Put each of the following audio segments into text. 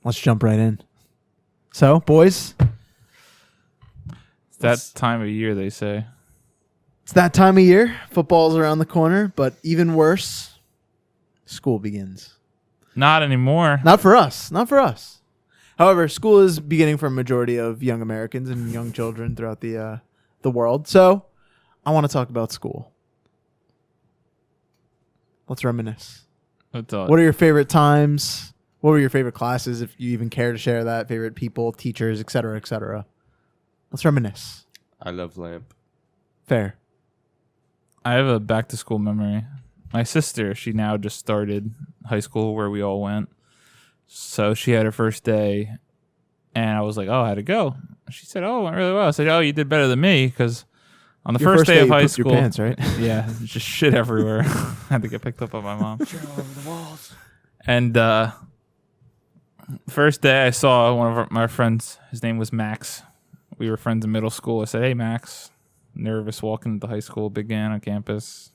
let's jump right in. So, boys, It's that time of year, they say. it's that time of year. Football's around the corner, but even worse, school begins. Not anymore. Not for us. Not for us. However, school is beginning for a majority of young Americans and young children throughout the world. So, I want to talk about school. Let's reminisce. What are your favorite times? What were your favorite classes, if you even care to share that? Favorite people, teachers, etc., etc. Let's reminisce. I love Lamp. Fair. I have a back-to-school memory. My sister, she now just started high school where we all went. So she had her first day, and I was like, oh, how'd it go? She said, oh, it went really well. I said, oh, you did better than me, because on the first day of high school... your pants, right? Yeah, just shit everywhere. I had to get picked up by my mom. Shit all over the walls. And first day I saw one of my friends. His name was Max. We were friends in middle school. I said, hey, Max. Nervous walking into high school, big man on campus.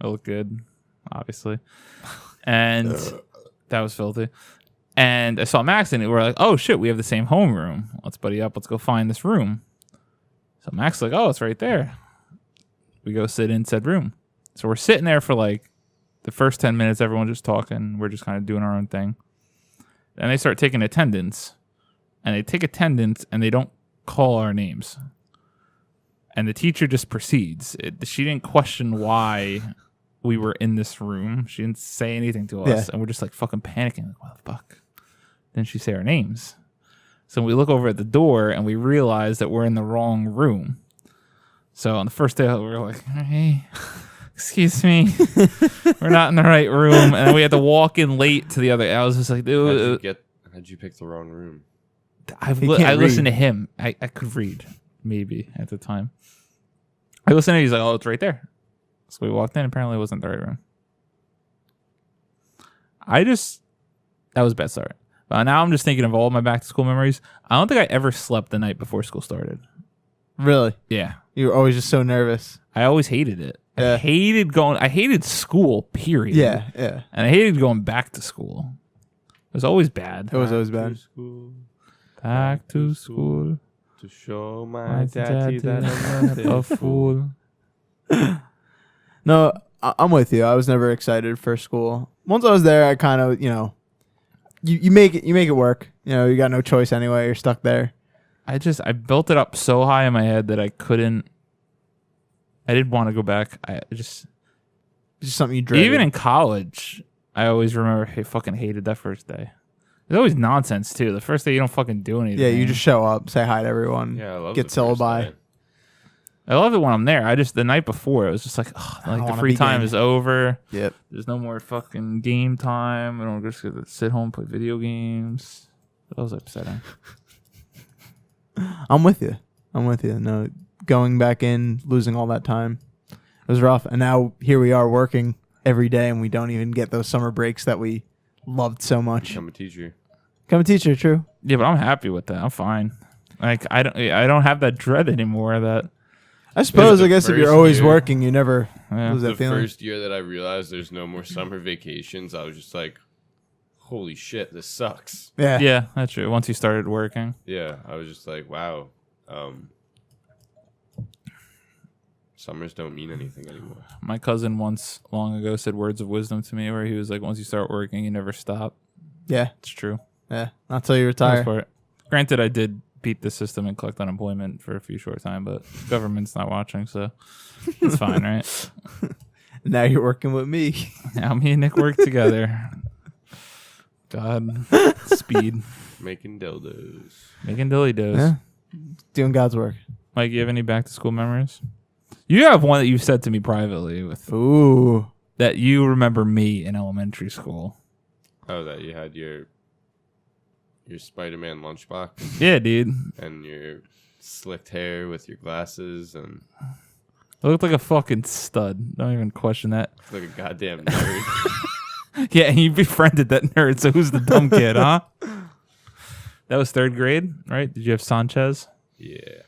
I look good, obviously. And that was filthy. And I saw Max, and we were like, oh, shit, we have the same homeroom. Let's buddy up. Let's go find this room. So Max is like, oh, it's right there. We go sit in said room. So we're sitting there for like the first 10 minutes, everyone just talking. We're just kind of doing our own thing. And they start taking attendance. And they take attendance, and they don't call our names. And the teacher just proceeds. She didn't question why we were in this room. She didn't say anything to us. Yeah. And we're just like fucking panicking. Like, what the fuck? Then she say our names. So we look over at the door, and we realize that we're in the wrong room. So on the first day, we were like, hey, excuse me. We're not in the right room. And we had to walk in late to the other. I was just like, How'd you pick the wrong room? I listened to him. I could read, maybe, at the time. I listened to him. He's like, oh, it's right there. So we walked in. Apparently, it wasn't the right room. That was a bad start. Now I'm just thinking of all my back-to-school memories. I don't think I ever slept the night before school started. Really? Yeah. You were always just so nervous. I always hated it. Yeah. I hated school, period. Yeah, yeah. And I hated going back to school. It was always bad. It was always bad. Back to school. To show my daddy that I'm not a fool. No, I'm with you. I was never excited for school. Once I was there, I kind of, you make it work. You got no choice anyway. You're stuck there. I built it up so high in my head that I didn't want to go back. It's just something you dread. Even in college, I always remember I fucking hated that first day. There's always nonsense too. The first day you don't fucking do anything. Yeah, you just show up, say hi to everyone. Yeah, I love get the first syllabi. day. I love it when I'm there. The night before, it was just like the free time is over. Yep. There's no more fucking game time. I don't just get to sit home and play video games. That was upsetting. I'm with you. No, going back in, losing all that time, it was rough. And now here we are working every day, and we don't even get those summer breaks that we loved so much. Become a teacher. True. Yeah, but I'm happy with that. I'm fine. Like I don't have that dread anymore. That I suppose. I guess if you're always year- working, you never lose The that feeling. first year that I realized there's no more summer vacations, I was just like, holy shit, this sucks. yeah, that's true. Once you started working, Yeah, I was just like, wow. Summers don't mean anything anymore. my cousin once long ago said words of wisdom to me, where he was like, "Once you start working, you never stop." Yeah. It's true. Yeah. Not till you Most retire. part. Granted, I did beat the system and collect unemployment for a few short time, but government's not watching, so it's fine, right? Now you're working with me. Now me and Nick work together. God, speed, Making dildos. making dilly dos. Yeah. Doing God's work. Mike, you have any back to school memories? You have one that you said to me privately with Ooh. that you remember me in elementary school. Oh, that you had your Spider-Man lunchbox Yeah, dude. and your slicked hair with your glasses and I looked like a fucking stud. Don't even question that. like a goddamn nerd. Yeah, and you befriended that nerd, so who's the dumb kid, huh? That was third grade, right? Did you have Sanchez? Yeah.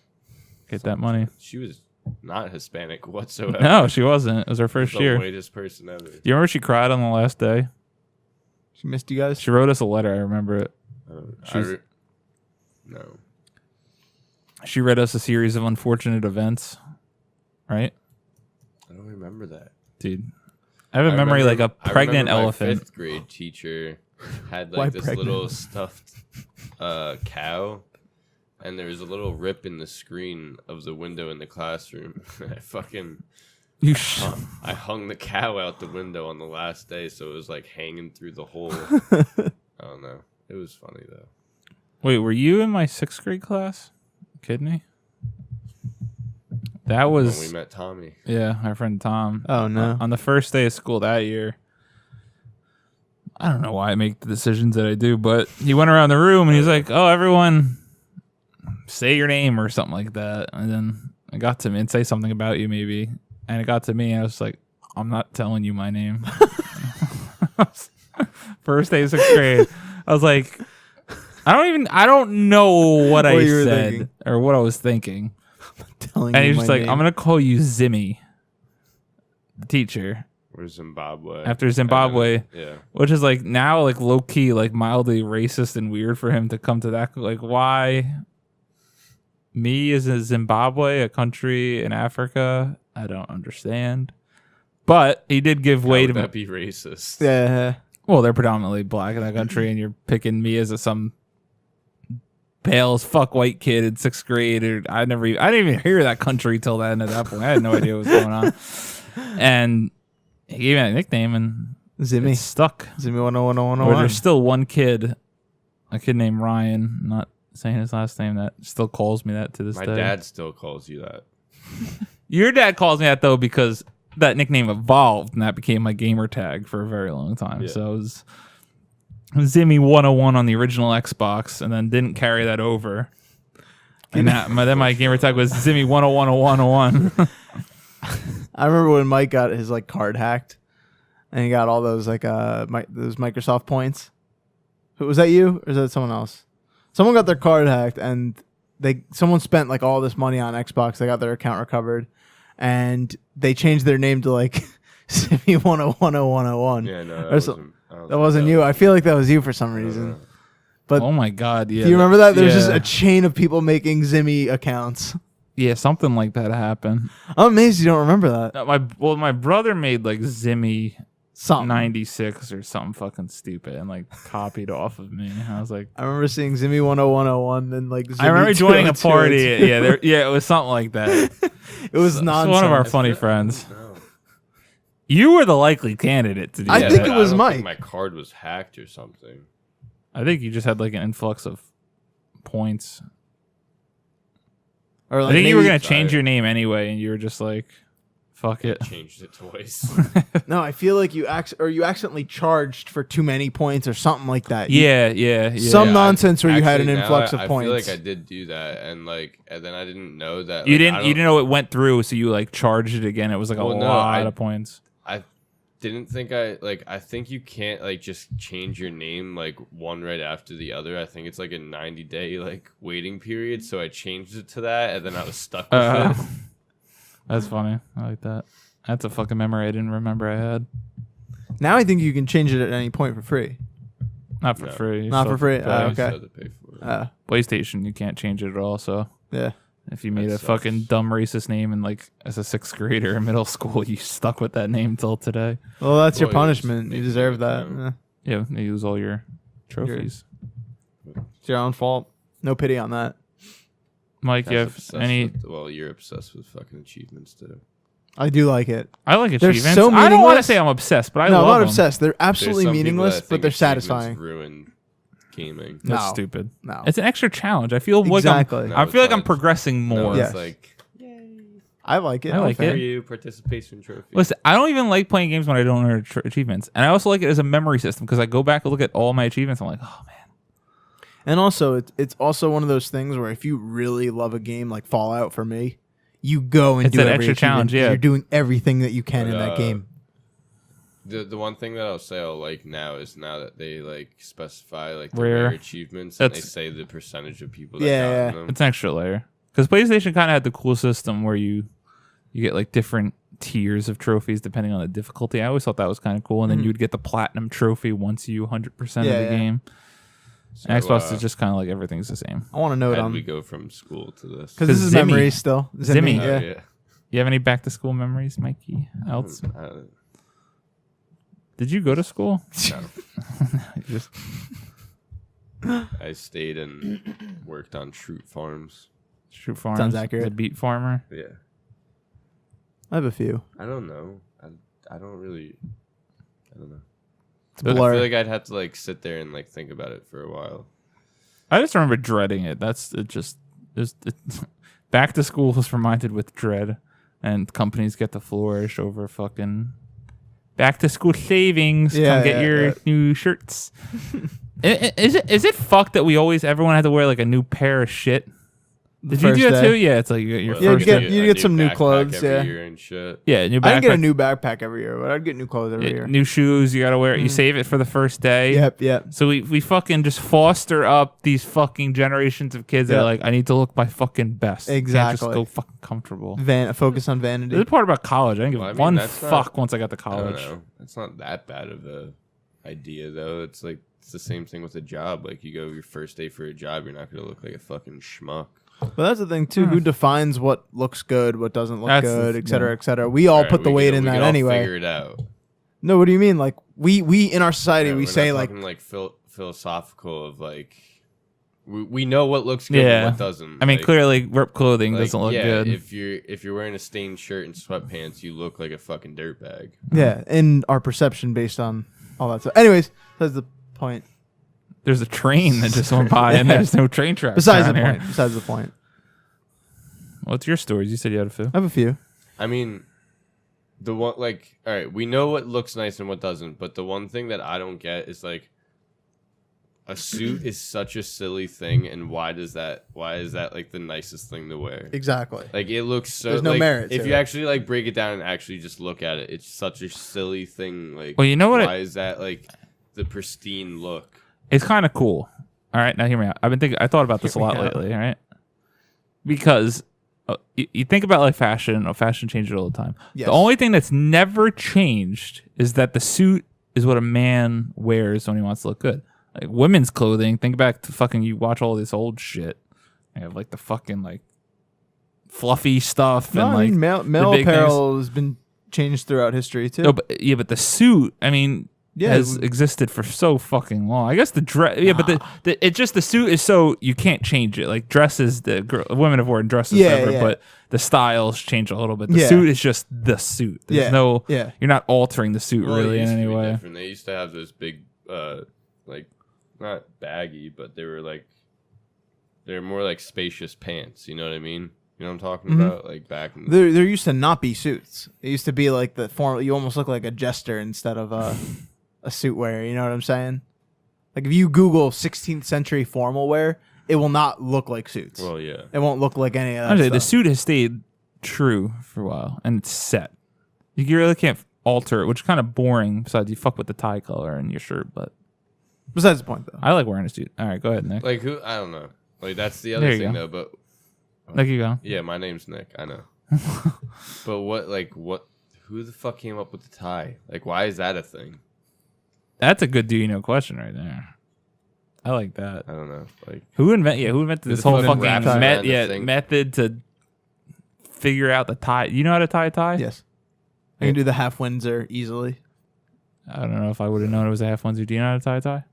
Get that money. She was not Hispanic whatsoever. No, she wasn't. It was her first the year. whitest person ever. Do you remember she cried on the last day? She missed you guys? She wrote us a letter. I remember it. No. She read us a series of unfortunate events, right? I don't remember that. Dude, I have a memory like a pregnant elephant. My 5th grade teacher had like this little stuffed cow, and there was a little rip in the screen of the window in the classroom. I hung the cow out the window on the last day, so it was like hanging through the hole. I don't know. It was funny though. Wait, were you in my 6th grade class? You kidding me? That was when we met Tommy. Yeah, our friend Tom. Oh no! On the first day of school that year, I don't know why I make the decisions that I do, but he went around the room and he's like, "Oh, everyone, say your name or something like that." And then I got to me and say something about you, maybe. And it got to me, and I was like, "I'm not telling you my name." First day of 6th grade, I was like, I don't know what I said or what I was thinking. And he's just like, "I'm gonna call you Zimmy," the teacher. Or Zimbabwe. After Zimbabwe, yeah, which is like now like low key like mildly racist and weird for him to come to that. Like, why me is a Zimbabwe, a country in Africa? I don't understand. But he did give way to that be racist. Yeah. Well, they're predominantly black in that country, and you're picking me as some pale as fuck white kid in 6th grade. Or I didn't even hear that country till then. At that point, I had no idea what was going on. And he gave me that nickname, and Zimmy it stuck. Zimmy 101. Or there's still one kid, a kid named Ryan, I'm not saying his last name, that still calls me that to this day. My dad still calls you that. Your dad calls me that though because that nickname evolved, and that became my gamer tag for a very long time. Yeah. So it was Zimmy 101 on the original Xbox, and then didn't carry that over. And then my gamer tag was Zimmy 101. I remember when Mike got his like card hacked, and he got all those like those Microsoft points. Was that you or is that someone else? Someone got their card hacked, and someone spent like all this money on Xbox. They got their account recovered, and they changed their name to like Zimmy 101. Yeah, no, that wasn't you. I feel like that was you for some reason. But oh my god, yeah. Do you remember that? There was just a chain of people making Zimmy accounts. Yeah, something like that happened. I'm amazed you don't remember that. No, my brother made like Zimmy something 96 or something fucking stupid and like copied off of me. I was like, I remember seeing Zimmy 101 and like Zimmy I remember joining a 202. party. Yeah, it was something like that. It was nonsense. One of our funny friends. You were the likely candidate to do that. I think it was I don't Mike. think my card was hacked or something. I think you just had like an influx of points. Or like I think you were gonna change your name anyway, and you were just like, "Fuck it." Changed it twice. No, I feel like you accidentally charged for too many points or something like that. Yeah. Some nonsense where you had an influx of points. I feel like I did do that, and then I didn't know that. You didn't know it went through, so you like charged it again. It was like a lot of points. I didn't think I think you can't like just change your name like one right after the other. I think it's like a 90-day like waiting period. So I changed it to that, and then I was stuck with it. That's funny. I like that. That's a fucking memory I didn't remember I had. Now I think you can change it at any point for free. Not for free. Not for free. You Okay. still have to pay for it. PlayStation, you can't change it at all. So Yeah. if you made a fucking dumb racist name and like as a 6th grader in middle school, you stuck with that name till today. Well, that's your Well, punishment. You deserve that. Yeah, you lose all your trophies. It's your own fault. No pity on that. Mike, you have any? Well, you're obsessed with fucking achievements too. I do like it. I like They're achievements. so I don't want to meaningless. say I'm obsessed, but I No, love I'm not them. obsessed. They're absolutely There's some people meaningless, that but think they're achievements satisfying. Ruin gaming. That's No. stupid. No. It's an extra challenge. I feel like Exactly. I feel like I'm it's progressing more. No, Yes. it's like I like it. I like for it. you participation trophy. Listen, I don't even like playing games when I don't earn achievements, and I also like it as a memory system because I go back and look at all my achievements. I'm like, oh man. And also, it's also one of those things where if you really love a game like Fallout for me, you go and It's do an every extra achievement challenge, 'cause yeah. You're doing everything that you can But, in that game. The one thing that I'll say I like now is now that they like specify like the Rare. rare achievements and they That's- say the percentage of people that Yeah. got them. It's an extra layer because PlayStation kind of had the cool system where you get like different tiers of trophies depending on the difficulty. I always thought that was kind of cool. And then you would get the platinum trophy once you 100% of the game. So, And Xbox is just kind of like everything's the same. I want to know how did we go from school to this? Because this is Zimmy. memories still. Zimmy. Oh, Yeah. You have any back to school memories, Mikey? Else? Did you go to school? No. Just I stayed and worked on Shroot Farms. Shroot Farms. Sounds accurate. The beet farmer. Yeah. I have a few. I don't know. I don't know. It's a But I blur. feel like I'd have to like sit there and like think about it for a while. I just remember dreading it. Back to school was reminded with dread, and companies get to flourish over fucking back to school savings. Yeah, Come get your new shirts. Is it fucked that everyone had to wear like a new pair of shit? Did you do that too? Yeah, it's like your Well, first you day. get some new backpack clothes, every yeah. year and shit. Yeah, new I didn't get a backpack, new backpack every year, but I'd get new clothes every year. new shoes. You gotta wear it. You save it for the first day. Yep. So we fucking just foster up these fucking generations of kids that are like, I need to look my fucking best. Can't Exactly. just go fucking comfortable. Focus on vanity. This is the part about college. I didn't give Well, I mean, one that's fuck not- once I got to I don't college. know. It's not that bad of a idea though. It's like it's the same thing with a job. Like you go your first day for a job, you're not gonna look like a fucking schmuck. But that's the thing too. Who defines what looks good, what doesn't look That's good, et cetera, et cetera? We all put the weight in that anyway. Figure it out. No, what do you mean? Like we in our society Yeah, we we're say not like talking, like philosophical of like we know what looks good Yeah. and what doesn't. I mean, Like- clearly, rip clothing like, doesn't look yeah, good. If you're wearing a stained shirt and sweatpants, you look like a fucking dirtbag. yeah, in our perception based on all that stuff. Anyways, that's the point. There's a train that just went by, and there's no train tracks. Besides the around here. point. Besides the point. What's your stories? You said you had a few. I have a few. I mean, the one like all right, we know what looks nice and what doesn't, but the one thing that I don't get is like a suit is such a silly thing, and why is that like the nicest thing to wear? Exactly. Like it looks so There's no like, merit if to you it. actually like break it down and actually just look at it, it's such a silly thing. Like, Well, you know what why is that like the pristine look? It's kind of cool. All right, now hear me out. I thought about this a Hear lot me out. lately. All right, because you think about like fashion. Fashion changes all the time. Yes. The only thing that's never changed is that the suit is what a man wears when he wants to look good. Like women's clothing. Think back to fucking. You watch all this old shit. You have like the fucking like fluffy stuff No, and I like mean, male big apparel has been changed throughout history too. no, but the suit. I mean. Yeah, has it- existed for so fucking long. I guess the dress, yeah, but the suit is so you can't change it. Like dresses, women have worn dresses Yeah, forever, yeah. but the styles change a little bit. The Yeah. suit is just the suit. There's Yeah. you're not altering the suit Well, it really in used to any be way. different. They used to have those big, like not baggy, but they were more like spacious pants. You know what I mean? You know what I'm talking Mm-hmm. about? Like back in there used to not be suits. It used to be like the form. You almost look like a jester instead of a suit wearer. You know what I'm saying? Like if you Google 16th century formal wear, it will not look like suits. well, yeah. It won't look like any of that Honestly, stuff. the suit has stayed true for a while and it's set. You really can't alter it, which is kind of boring. Besides, you fuck with the tie color in your shirt, but Besides the point, though. I like wearing a suit. All right, go ahead, Nick. Like who? I don't know. Like that's the There other you thing go. though. But There you go. yeah, my name's Nick. I know. But what? Who the fuck came up with the tie? Like, why is that a thing? That's a good do you know question right there. I like that. I don't know. Like, Who invented this This whole fucking fucking wraps around the thing. method to figure out the tie? You know how to tie a tie? Yes. I can do the half Windsor easily. I don't know if I would have known it was a half onesie. Do you know how to tie a tie?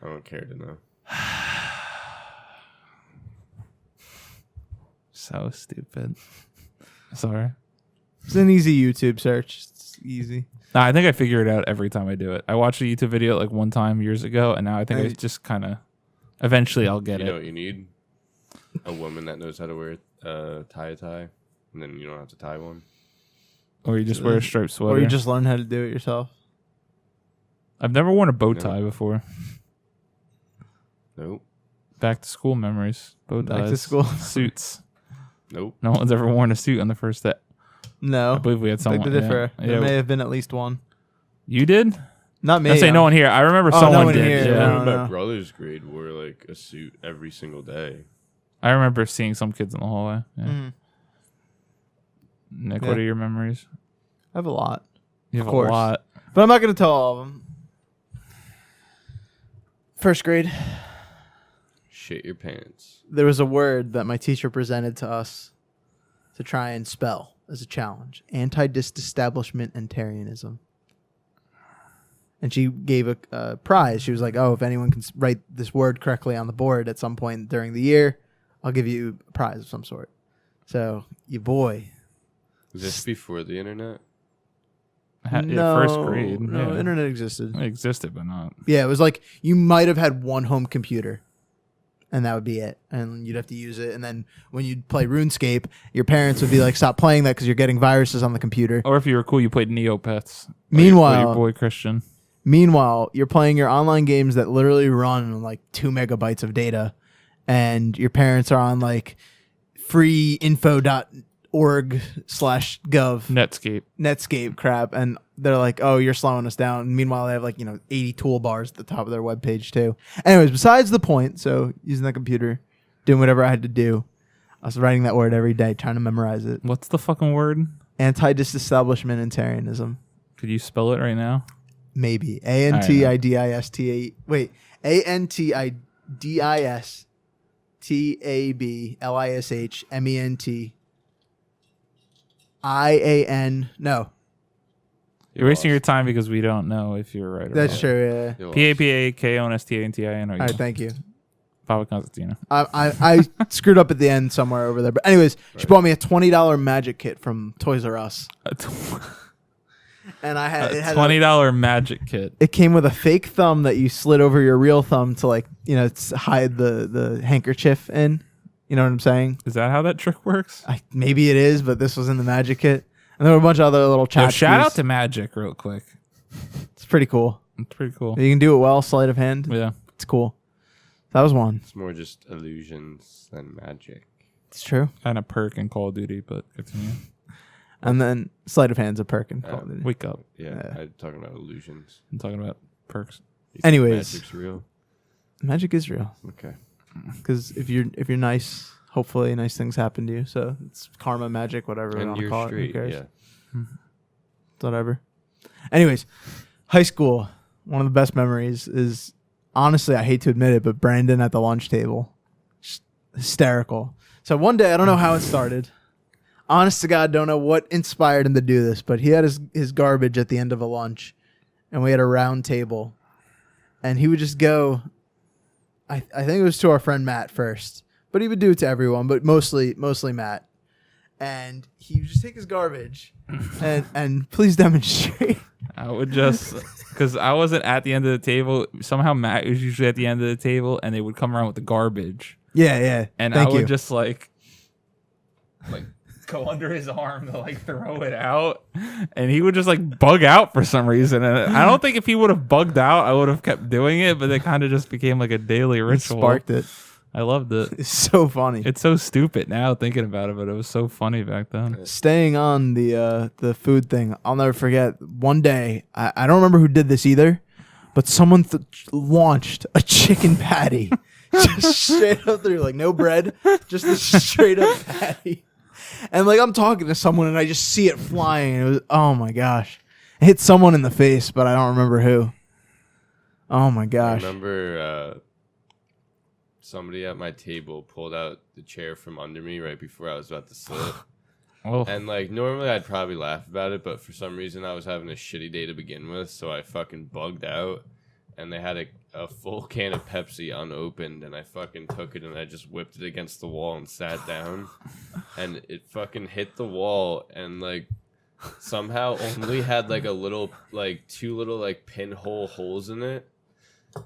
I don't care to know. So stupid. Sorry. It's an easy YouTube search. It's easy. Nah, I think I figure it out every time I do it. I watched a YouTube video like one time years ago, and now I think I just kind of. Eventually, I'll get You it. know what you need? A woman that knows how to wear tie a tie, and then you don't have to tie one. Or you just wear a striped sweater. Or you just learn how to do it yourself. I've never worn a bow No. tie before. Nope. Back to school memories. Bow ties. Back to school. Suits. Nope. No one's ever worn a suit on the first day. No. I believe we had Beg someone. to differ. Yeah. There Yeah. may have been at least one. You did? Not me. I say no one here. I remember Oh, no someone one did. here. Yeah. No, My no. brother's grade wore like a suit every single day. I remember seeing some kids in the hallway. Yeah. Mhm. Nick, Yeah. what are your memories? I have a lot. You have Of course. a lot. But I'm not going to tell all of them. First grade, Shit your pants. there was a word that my teacher presented to us to try and spell as a challenge. Anti-disestablishmentarianism. And she gave a prize. She was like, oh, if anyone can write this word correctly on the board at some point during the year, I'll give you a prize of some sort. So, your boy. Was this before the internet? First grade. No, yeah. internet existed. It existed, but not. Yeah, it was like you might have had one home computer, and that would be it. And you'd have to use it. And then when you'd play RuneScape, your parents would be like, stop playing that because you're getting viruses on the computer. Or if you were cool, you played Neopets. Meanwhile, your boy Christian. Meanwhile, you're playing your online games that literally run on like 2 megabytes of data, and your parents are on like freeinfo.org/gov Netscape crap, and they're like, oh, you're slowing us down. And meanwhile, they have like 80 toolbars at the top of their webpage too. Anyways, besides the point, so using that computer, doing whatever I had to do, I was writing that word every day, trying to memorize it. What's the fucking word? Anti-disestablishmentarianism. Could you spell it right now? Maybe. ANTIDISTA. Wait. ANTIDISTABLISHMENTIAN. No. You're wasting your time because we don't know if you're right or That's wrong. true, yeah. PAPAKONSTANTIN. All right, thank you. Papa Constantino. I screwed up at the end somewhere over there. But anyways, she bought me a $20 magic kit from Toys R Us. And I had it had $20 magic kit. It came with a fake thumb that you slid over your real thumb to hide the handkerchief in. You know what I'm saying? Is that how that trick works? Maybe it is, but this was in the magic kit. And there were a bunch of other little tchotchkes. Shout out to Magic real quick. It's pretty cool. It's pretty cool. You can do it well, sleight of hand. Yeah. It's cool. That was one. It's more just illusions than magic. It's true. Kind of perk in Call of Duty, but continue. And then sleight of hand's a perk in Call of Duty. Wake up. Yeah, I'm talking about illusions. I'm talking about perks. You think Anyways. magic's real. Magic is real. Okay. Because if you're nice, hopefully nice things happen to you. So it's karma, magic, whatever you And want to you're call straight. it. Who cares? Yeah. Whatever. Anyways, high school. One of the best memories is, honestly, I hate to admit it, but Brandon at the lunch table. Just hysterical. So one day, I don't know how it started. Honest to God, don't know what inspired him to do this, but he had his garbage at the end of a lunch, and we had a round table, and he would just go, I think it was to our friend Matt first, but he would do it to everyone, but mostly Matt. And he would just take his garbage and please demonstrate. I would just, because I wasn't at the end of the table. Somehow Matt was usually at the end of the table, and they would come around with the garbage. Yeah. And Thank I would you. just like go under his arm to like throw it out, and he would just like bug out for some reason. And I don't think if he would have bugged out, I would have kept doing it. But it kind of just became like a daily ritual. Sparked it. I loved it. It's so funny. It's so stupid now thinking about it, but it was so funny back then. Staying on the food thing, I'll never forget. One day, I don't remember who did this either, but someone launched a chicken patty, just straight up through, like no bread, just a straight up patty. And like I'm talking to someone, and I just see it flying. And it was, oh my gosh, it hit someone in the face, but I don't remember who. Oh my gosh. I remember somebody at my table pulled out the chair from under me right before I was about to sit. Oh, And like normally I'd probably laugh about it, but for some reason I was having a shitty day to begin with, so I fucking bugged out. And they had a full can of Pepsi unopened, and I fucking took it and I just whipped it against the wall and sat down. And it fucking hit the wall and like somehow only had like a little, like 2 little like pinhole holes in it.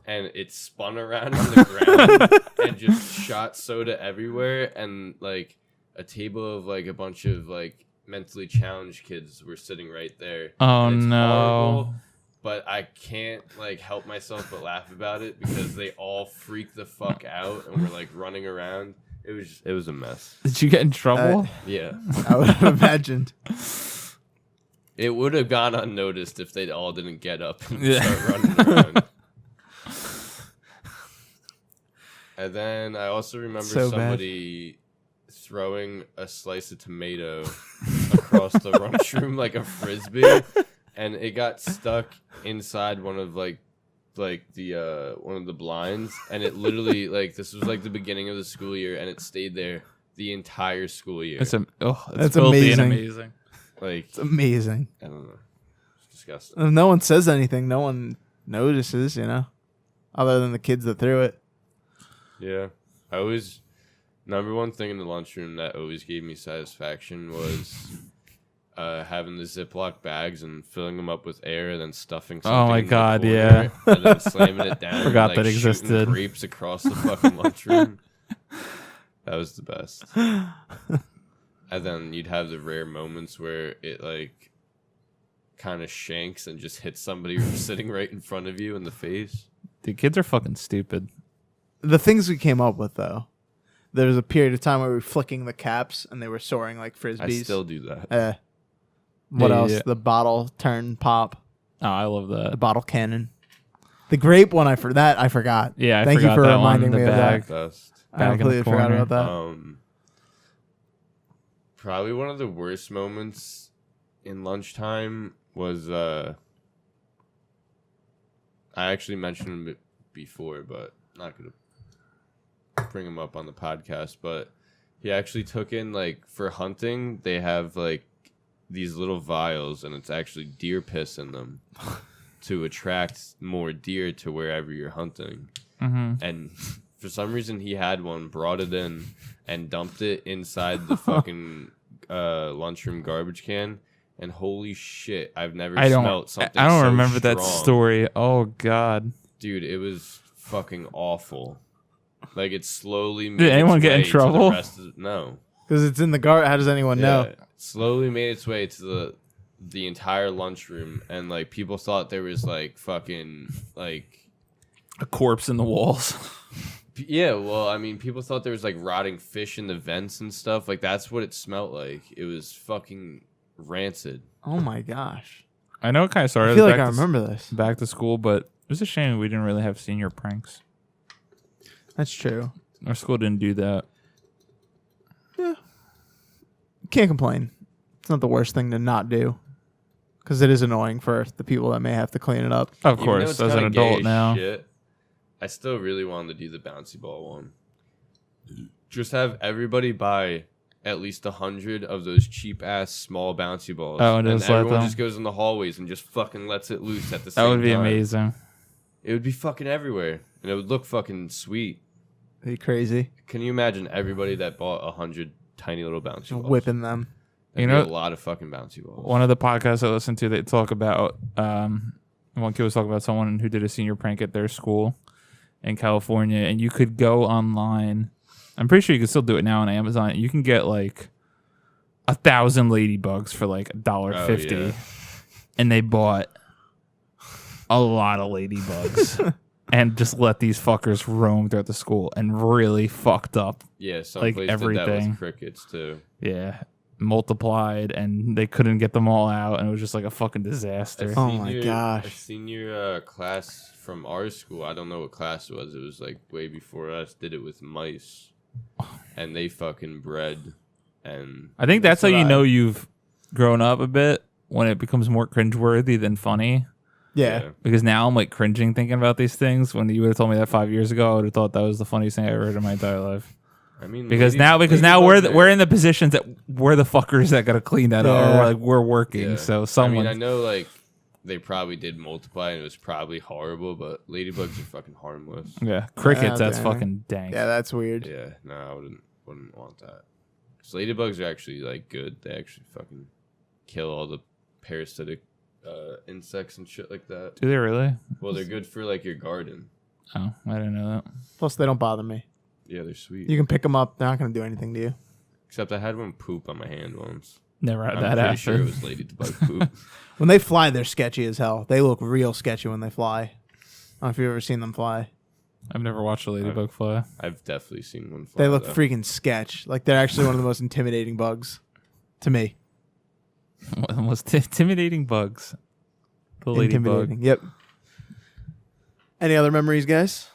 And it spun around on the ground and just shot soda everywhere. And like a table of like a bunch of like mentally challenged kids were sitting right there. oh And it's no. horrible, but I can't like help myself but laugh about it because they all freaked the fuck out and were like running around. It was a mess. Did you get in trouble? Yeah. I would have imagined. It would have gone unnoticed if they all didn't get up and Yeah. start running around. And then I also remember So bad. somebody throwing a slice of tomato across the lunchroom like a frisbee, and it got stuck inside one of the one of the blinds, and it literally like this was like the beginning of the school year, and it stayed there the entire school year. It's That's filthy and amazing. amazing. Like It's amazing. I don't know, it's disgusting. If no one says anything, no one notices, other than the kids that threw it. Yeah, number one thing in the lunchroom that always gave me satisfaction was having the Ziploc bags and filling them up with air and then stuffing something. Oh my in the God, corner yeah. And then slamming it down. Forgot and, that shooting existed. Grapes across the fucking lunchroom. That was the best. And then you'd have the rare moments where it like kind of shanks and just hits somebody sitting right in front of you in the face. The kids are fucking stupid. The things we came up with, though, there was a period of time where we were flicking the caps and they were soaring like frisbees. I still do that. What Yeah, else? yeah. The bottle turn pop, Oh, I love the that. bottle cannon, the grape one. I forgot. Yeah, I Thank forgot you for that reminding one. me The of bag. that. Best. I Back in the completely forgot corner. about that. Probably one of the worst moments in lunchtime was I actually mentioned him before, but not gonna bring him up on the podcast. But he actually took in like for hunting, they have like these little vials, and it's actually deer piss in them to attract more deer to wherever you're hunting. Mm-hmm. And for some reason, he had one, brought it in, and dumped it inside the fucking lunchroom garbage can. And holy shit, I've never smelled something I don't so remember that strong. story. Oh God. Dude, it was fucking awful. Like, it slowly made Did anyone its get in way to trouble? the rest of no. Because it's in the guard. How does anyone know? It slowly made its way to the entire lunchroom, and like people thought there was like fucking like A corpse in the walls. yeah, well, I mean, people thought there was like rotting fish in the vents and stuff. Like that's what it smelled like. It was fucking rancid. Oh my gosh! I know it kind of started. I feel like back I to remember this. back to school, but it was a shame we didn't really have senior pranks. That's true. Our school didn't do that. Can't complain. It's not the worst thing to not do. Because it is annoying for the people that may have to clean it up. Of Even though course, it's as an kinda gay adult as now. shit, I still really wanted to do the bouncy ball one. Just have everybody buy at least 100 of those cheap ass small bouncy balls. Oh, and and just let everyone them- just goes in the hallways and just fucking lets it loose at the same That time. would be amazing. It would be fucking everywhere, and it would look fucking sweet. Are you crazy? Can you imagine everybody that bought 100 tiny little bouncy balls? Whipping them. That'd You be know- a lot of fucking bouncy balls. One of the podcasts I listened to, they talk about one kid was talking about someone who did a senior prank at their school in California, and you could go online. I'm pretty sure you can still do it now on Amazon. You can get like 1,000 ladybugs for like $1.50, yeah. and they bought a lot of ladybugs and just let these fuckers roam throughout the school and really fucked up. Yeah, some like place did that everything. with crickets too. Yeah. Multiplied, and they couldn't get them all out, and it was just like a fucking disaster. Oh my gosh. A senior class from our school, I don't know what class it was. It was like way before us. Did it with mice, and they fucking bred. And I think that's how you what know you've grown up a bit, when it becomes more cringeworthy than funny. Yeah. Because now I'm like cringing thinking about these things. When you would have told me that 5 years ago, I would have thought that was the funniest thing I ever heard in my entire life. I mean, Because now we're in the positions that we're the fuckers that gotta clean that up, Yeah. or like we're working. Yeah. So someone, I mean, I know like they probably did multiply, and it was probably horrible. But ladybugs are fucking harmless. yeah, crickets. That's dang. fucking dank. Yeah, that's weird. Yeah, no, I wouldn't want that. Because ladybugs are actually like good. They actually fucking kill all the parasitic insects and shit like that. Do they really? Well, they're good for like your garden. Oh, I didn't know that. Plus, they don't bother me. Yeah, they're sweet. You can pick them up. They're not going to do anything to you. Except I had one poop on my hand once. Never had I'm that pretty after. sure it was ladybug poop. When they fly, they're sketchy as hell. They look real sketchy when they fly. I don't know if you've ever seen them fly. I've never watched a ladybug fly. I've definitely seen one fly. They look though. freaking sketch. Like, they're actually one of the most intimidating bugs to me. One of the most intimidating bugs. The ladybug. Intimidating. Yep. Any other memories, guys?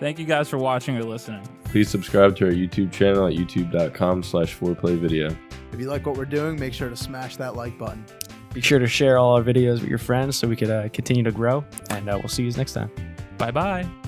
Thank you guys for watching or listening. Please subscribe to our YouTube channel at youtube.com/4playvideo. If you like what we're doing, make sure to smash that like button. Be sure to share all our videos with your friends so we could continue to grow. And we'll see you next time. Bye-bye.